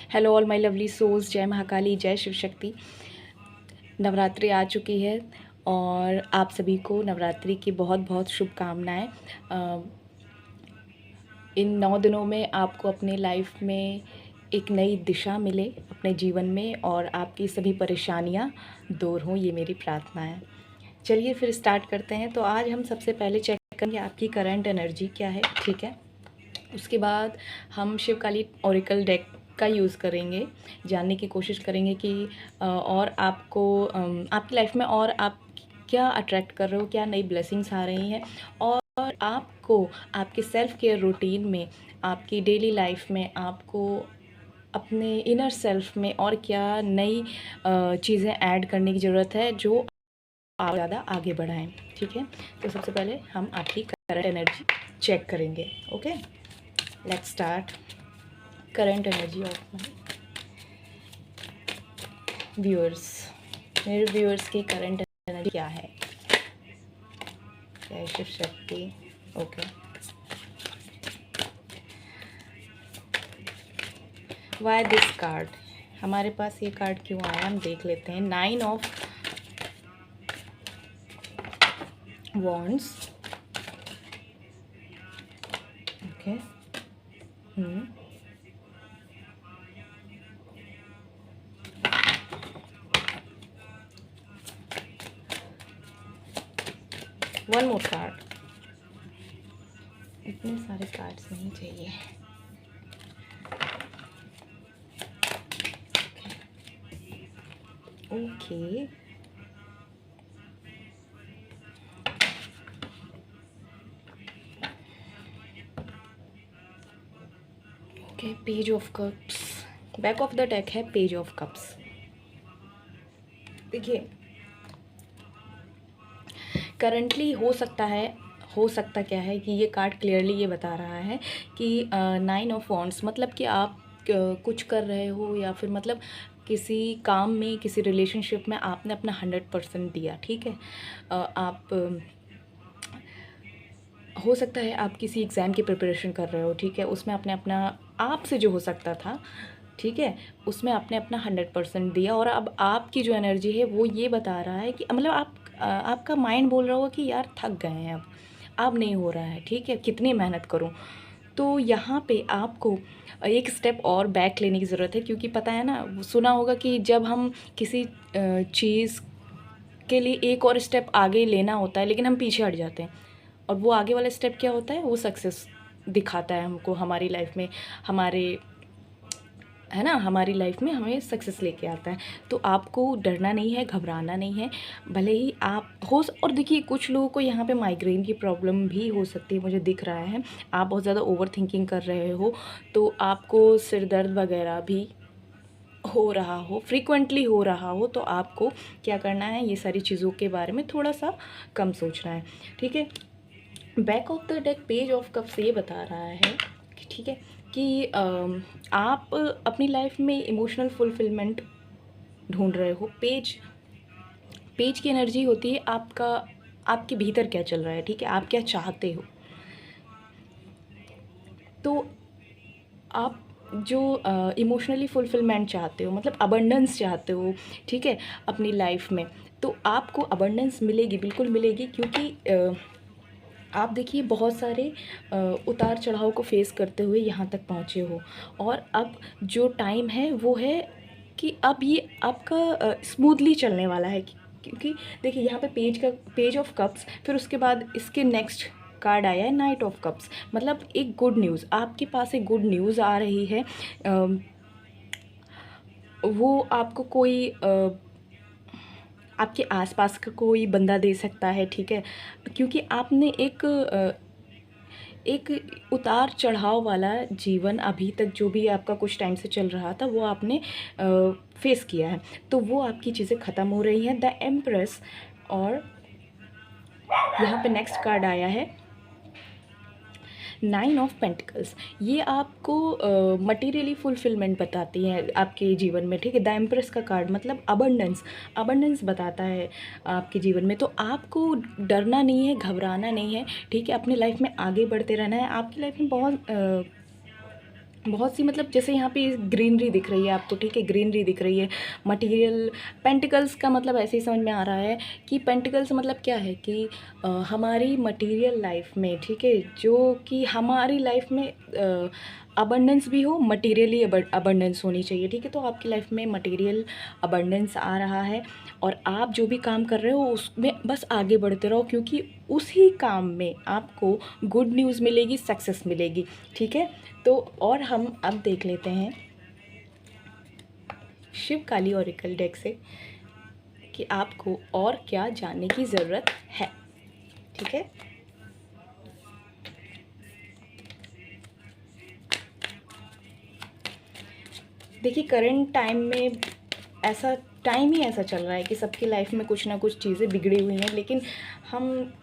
Hello all my lovely souls, जय महाकाली, जय शिव शक्ति। नवरात्रि आ चुकी है और आप सभी को नवरात्रि की बहुत बहुत शुभकामनाएं। इन 9 दिनों में आपको अपने लाइफ में एक नई दिशा मिले अपने जीवन में और आपकी सभी परेशानियां दूर हों, ये मेरी प्रार्थना है। चलिए फिर स्टार्ट करते हैं। तो आज हम सबसे पहले चेक करेंगे आपकी करंट एनर्जी क्या है, ठीक है। उसके बाद हम शिवकाली ओरेकल डेक का यूज़ करेंगे, जानने की कोशिश करेंगे कि और आपको आपकी लाइफ में और आप क्या अट्रैक्ट कर रहे हो, क्या नई ब्लेसिंग्स आ रही हैं और आपको आपके सेल्फ केयर रूटीन में, आपकी डेली लाइफ में आपको अपने इनर सेल्फ में और क्या नई चीज़ें ऐड करने की ज़रूरत है जो आप ज़्यादा आगे बढ़ाएं, ठीक है। तो सबसे पहले हम आपकी करंट एनर्जी चेक करेंगे। Okay, let's start. Current energy of my viewers, मेरे व्यूअर्स की करंट एनर्जी क्या है? जय Shiv Shakti. Okay, why this card? हमारे पास ये कार्ड क्यों आया, हम देख लेते हैं। 9 of wands. Okay, 1 more card. इतने सारे कार्ड्स नहीं चाहिए। Okay, okay, page of cups. Back of the deck है पेज ऑफ कप्स। देखिए, करंटली हो सकता क्या है कि ये कार्ड क्लियरली ये बता रहा है कि 9 ऑफ वॉन्ड्स मतलब कि आप कुछ कर रहे हो या फिर मतलब किसी काम में, किसी रिलेशनशिप में आपने अपना 100% दिया, ठीक है। आप हो सकता है आप किसी एग्ज़ाम की प्रिपरेशन कर रहे हो, ठीक है। उसमें आपने अपना, आपसे जो हो सकता था, ठीक है, उसमें आपने अपना 100% दिया और अब आपकी जो एनर्जी है वो ये बता रहा है कि मतलब आपका माइंड बोल रहा होगा कि यार थक गए हैं, अब नहीं हो रहा है, ठीक है, कितनी मेहनत करूं। तो यहाँ पे आपको एक स्टेप और बैक लेने की ज़रूरत है, क्योंकि पता है ना, सुना होगा कि जब हम किसी चीज़ के लिए एक और स्टेप आगे लेना होता है लेकिन हम पीछे हट जाते हैं, और वो आगे वाला स्टेप क्या होता है, वो सक्सेस दिखाता है हमको हमारी लाइफ में, हमारे, है ना, हमारी लाइफ में हमें सक्सेस लेके आता है। तो आपको डरना नहीं है, घबराना नहीं है, भले ही आप हो। और देखिए, कुछ लोगों को यहाँ पे माइग्रेन की प्रॉब्लम भी हो सकती है, मुझे दिख रहा है। आप बहुत ज़्यादा ओवर थिंकिंग कर रहे हो, तो आपको सिर दर्द वगैरह भी हो रहा हो, फ्रीक्वेंटली हो रहा हो, तो आपको क्या करना है, ये सारी चीज़ों के बारे में थोड़ा सा कम सोचना है, ठीक है। Back of the deck page of cups ये बता रहा है कि ठीक है कि आप अपनी लाइफ में इमोशनल फुलफिलमेंट ढूंढ रहे हो। पेज की एनर्जी होती है आपका, आपके भीतर क्या चल रहा है, ठीक है, आप क्या चाहते हो। तो आप जो इमोशनली फुलफिलमेंट चाहते हो, मतलब अबंडेंस चाहते हो, ठीक है, अपनी लाइफ में, तो आपको अबंडेंस मिलेगी, बिल्कुल मिलेगी, क्योंकि आप देखिए बहुत सारे उतार चढ़ाव को फेस करते हुए यहाँ तक पहुँचे हो, और अब जो टाइम है वो है कि अब ये आपका स्मूथली चलने वाला है। क्योंकि देखिए यहाँ पे पेज ऑफ कप्स, फिर उसके बाद इसके नेक्स्ट कार्ड आया है नाइट ऑफ कप्स, मतलब एक गुड न्यूज़, आपके पास एक गुड न्यूज़ आ रही है। वो आपको कोई आपके आसपास का कोई बंदा दे सकता है, ठीक है, क्योंकि आपने एक उतार चढ़ाव वाला जीवन अभी तक जो भी आपका कुछ टाइम से चल रहा था वो आपने फेस किया है, तो वो आपकी चीज़ें ख़त्म हो रही हैं। द एम्प्रेस, और यहाँ पे नेक्स्ट कार्ड आया है 9 ऑफ पेंटिकल्स। ये आपको मटेरियली फुलफिलमेंट बताती है आपके जीवन में, ठीक है। द एम्प्रेस का कार्ड मतलब अबंडेंस बताता है आपके जीवन में। तो आपको डरना नहीं है, घबराना नहीं है, ठीक है, अपनी लाइफ में आगे बढ़ते रहना है। आपकी लाइफ में बहुत बहुत सी मतलब जैसे यहाँ पे ग्रीनरी दिख रही है आपको, ठीक है, ग्रीनरी दिख रही है। मटेरियल पेंटिकल्स का मतलब ऐसे ही समझ में आ रहा है कि पेंटिकल्स मतलब क्या है कि हमारी मटेरियल लाइफ में, ठीक है, जो कि हमारी लाइफ में अबंडेंस भी हो, मटेरियली अबंडेंस होनी चाहिए, ठीक है। तो आपकी लाइफ में मटेरियल अबंडेंस आ रहा है और आप जो भी काम कर रहे हो उसमें बस आगे बढ़ते रहो, क्योंकि उसी काम में आपको गुड न्यूज़ मिलेगी, सक्सेस मिलेगी, ठीक है। तो और हम अब देख लेते हैं शिव काली ओरेकल डेक से कि आपको और क्या जानने की ज़रूरत है, ठीक है। देखिए करंट टाइम में ऐसा टाइम ही ऐसा चल रहा है कि सबकी लाइफ में कुछ ना कुछ चीज़ें बिगड़ी हुई हैं, लेकिन हम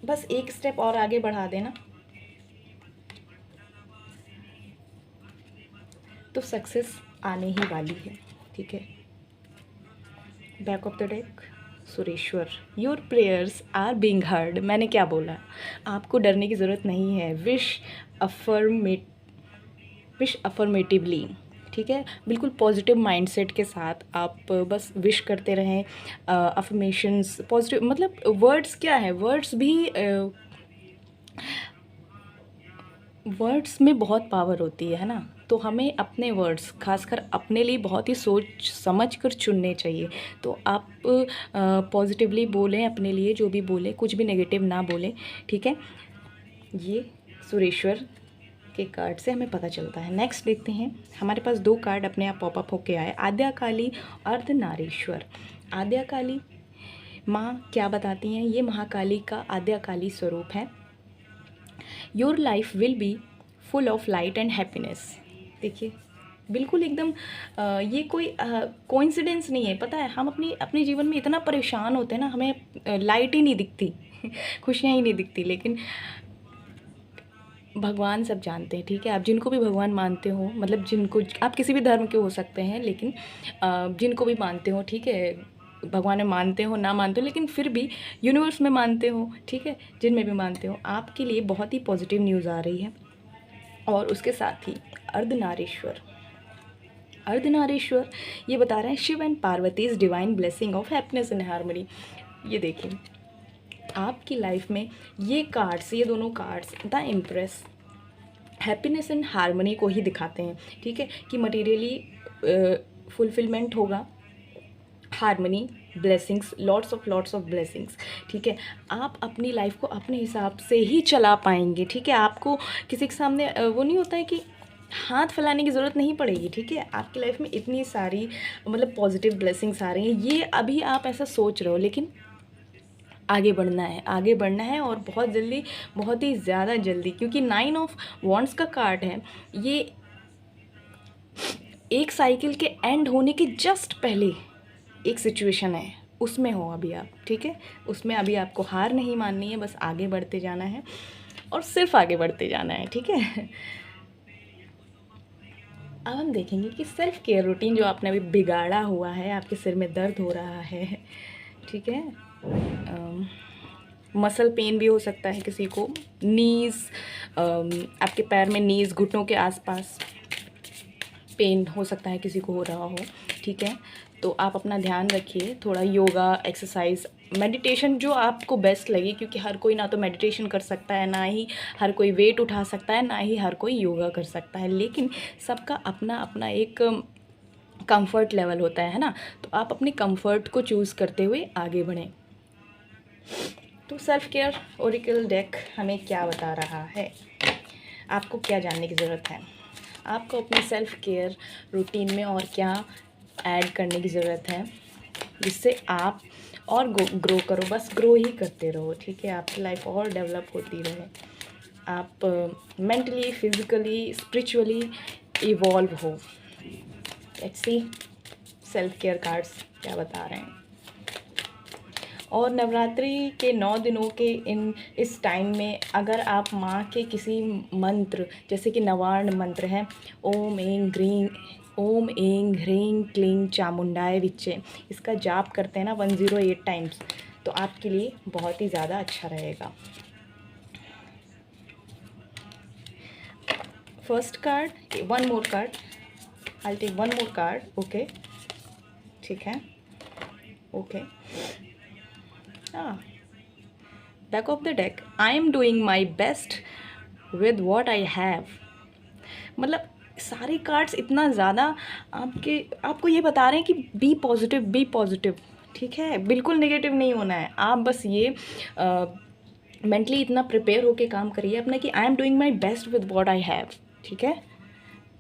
बस एक स्टेप और आगे बढ़ा देना तो सक्सेस आने ही वाली है, ठीक है। Back of the deck Sureshwar, your prayers are being heard. मैंने क्या बोला, आपको डरने की ज़रूरत नहीं है। विश अफर्मेटिवली, ठीक है, बिल्कुल पॉजिटिव माइंडसेट के साथ आप बस विश करते रहें। अफर्मेशंस पॉजिटिव, मतलब वर्ड्स क्या है, वर्ड्स में बहुत पावर होती है ना। तो हमें अपने वर्ड्स खासकर अपने लिए बहुत ही सोच समझ कर चुनने चाहिए। तो आप पॉजिटिवली बोलें अपने लिए, जो भी बोलें कुछ भी नेगेटिव ना बोलें, ठीक है। ये सुरेश्वर के कार्ड से हमें पता चलता है। नेक्स्ट देखते हैं, हमारे पास 2 कार्ड अपने आप पॉपअप होके आए, आद्या काली, अर्धनारीश्वर। आद्या काली माँ क्या बताती हैं, ये महाकाली का आद्या काली स्वरूप है। Your life will be full of light and happiness. देखिए बिल्कुल एकदम ये कोई कोइंसिडेंस नहीं है। पता है हम अपने जीवन में इतना परेशान होते हैं ना, हमें लाइट ही नहीं दिखती खुशियाँ ही नहीं दिखती, लेकिन भगवान सब जानते हैं, ठीक है। आप जिनको भी भगवान मानते हो, मतलब जिनको आप किसी भी धर्म के हो सकते हैं, लेकिन जिनको भी मानते हो, ठीक है, भगवान में मानते हो ना मानते हो, लेकिन फिर भी यूनिवर्स में मानते हो, ठीक है, जिनमें भी मानते हो, आपके लिए बहुत ही पॉजिटिव न्यूज़ आ रही है। और उसके साथ ही अर्धनारीश्वर, अर्धनारीश्वर ये बता रहे हैं Shiv and Parvati is divine blessing of happiness and harmony. ये देखिए आपकी लाइफ में ये कार्ड्स, ये दोनों cards the empress happiness and harmony को ही दिखाते हैं, ठीक है, कि मटेरियली फुलफिलमेंट होगा, harmony, blessings, lots of blessings, ठीक है। आप अपनी लाइफ को अपने हिसाब से ही चला पाएंगे, ठीक है। आपको किसी के सामने वो नहीं होता है कि हाथ फैलाने की ज़रूरत नहीं पड़ेगी, ठीक है। आपकी लाइफ में इतनी सारी मतलब पॉजिटिव ब्लेसिंग्स आ रही हैं, ये अभी आप ऐसा सोच रहे हो, लेकिन आगे बढ़ना है और बहुत जल्दी, बहुत ही ज़्यादा जल्दी, क्योंकि 9 ऑफ वॉन्ड्स का कार्ड है। ये एक साइकिल के एंड होने के जस्ट पहले एक सिचुएशन है, उसमें हो अभी आप, ठीक है। उसमें अभी आपको हार नहीं माननी है, बस आगे बढ़ते जाना है और सिर्फ आगे बढ़ते जाना है, ठीक है। अब हम देखेंगे कि सेल्फ केयर रूटीन जो आपने अभी बिगाड़ा हुआ है, आपके सिर में दर्द हो रहा है, ठीक है, मसल पेन भी हो सकता है किसी को, नीज़, आपके पैर में नीज़, घुटनों के आसपास पेन हो सकता है किसी को हो रहा हो, ठीक है। तो आप अपना ध्यान रखिए, थोड़ा योगा, एक्सरसाइज, मेडिटेशन जो आपको बेस्ट लगे, क्योंकि हर कोई ना तो मेडिटेशन कर सकता है, ना ही हर कोई वेट उठा सकता है, ना ही हर कोई योगा कर सकता है, लेकिन सबका अपना अपना एक कंफर्ट लेवल होता है ना। तो आप अपने कंफर्ट को चूज़ करते हुए आगे बढ़ें। तो सेल्फ केयर ओरेकल डेक हमें क्या बता रहा है, आपको क्या जानने की ज़रूरत है, आपको अपनी सेल्फ केयर रूटीन में और क्या ऐड करने की ज़रूरत है जिससे आप और ग्रो करो, बस ग्रो ही करते रहो, ठीक है। आपकी लाइफ और डेवलप होती रहे, आप मेंटली, फिज़िकली, स्पिरिचुअली इवॉल्व हो। Let's see self care cards क्या बता रहे हैं। और नवरात्रि के 9 दिनों के इस टाइम में अगर आप माँ के किसी मंत्र, जैसे कि नवार्ण मंत्र है, ओम ऐं ह्रीं क्लीं चामुंडाय विच्चे, इसका जाप करते हैं ना 108 टाइम्स, तो आपके लिए बहुत ही ज़्यादा अच्छा रहेगा। First card, one more card, I take one more card. Okay, ठीक है. ओके, हाँ, back of the deck, I am doing my best with what I have. मतलब सारे कार्ड्स इतना ज़्यादा आपको ये बता रहे हैं कि बी पॉजिटिव, बी पॉजिटिव. ठीक है, बिल्कुल नेगेटिव नहीं होना है. आप बस ये मेंटली इतना प्रिपेयर होके काम करिए अपना कि आई am doing my best with what I have. ठीक है,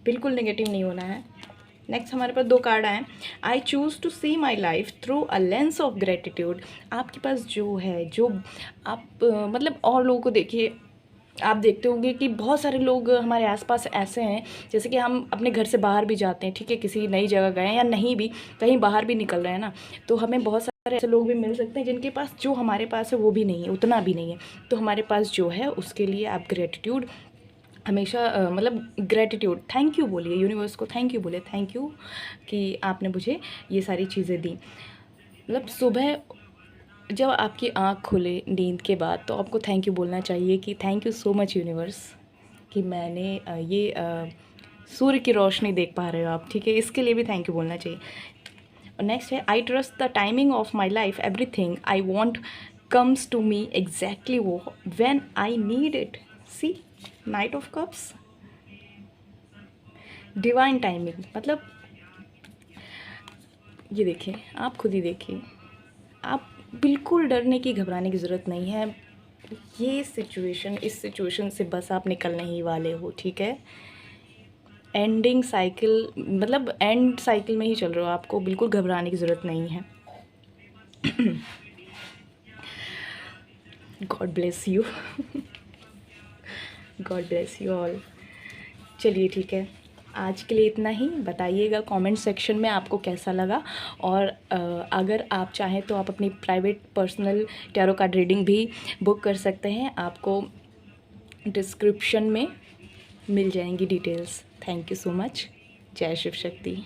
बिल्कुल नेगेटिव नहीं होना है. नेक्स्ट हमारे पास दो कार्ड आए. I choose to see my life through a lens of gratitude. आपके पास जो है, जो आप मतलब और लोगों को देखिए, आप देखते होंगे कि बहुत सारे लोग हमारे आसपास ऐसे हैं, जैसे कि हम अपने घर से बाहर भी जाते हैं, ठीक है, किसी नई जगह गए हैं या नहीं भी, कहीं बाहर भी निकल रहे हैं ना, तो हमें बहुत सारे ऐसे लोग भी मिल सकते हैं जिनके पास जो हमारे पास है वो भी नहीं है, उतना भी नहीं है. तो हमारे पास जो है उसके लिए आप ग्रेटिट्यूड हमेशा मतलब ग्रेटिट्यूड, थैंक यू बोलिए, यूनिवर्स को थैंक यू बोलिए, थैंक यू कि आपने मुझे ये सारी चीज़ें दी. मतलब सुबह जब आपकी आँख खुले नींद के बाद, तो आपको थैंक यू बोलना चाहिए कि thank you so much universe कि मैंने ये सूर्य की रोशनी देख पा रहे हो आप. ठीक है, इसके लिए भी थैंक यू बोलना चाहिए. और नेक्स्ट है, I trust the timing of my life, everything I want comes to me exactly वो when I need it. See, knight of cups, divine timing. मतलब ये देखिए, आप खुद ही देखिए, आप बिल्कुल डरने की, घबराने की ज़रूरत नहीं है. ये सिचुएशन, इस सिचुएशन से बस आप निकलने ही वाले हो. ठीक है, एंडिंग साइकिल, मतलब एंड साइकिल में ही चल रहे हो, आपको बिल्कुल घबराने की ज़रूरत नहीं है. God bless you. God bless you all. चलिए ठीक है, आज के लिए इतना ही. बताइएगा कमेंट सेक्शन में आपको कैसा लगा, और अगर आप चाहें तो आप अपनी private personal tarot card reading भी बुक कर सकते हैं. आपको डिस्क्रिप्शन में मिल जाएंगी details. Thank you so much. जय शिव शक्ति.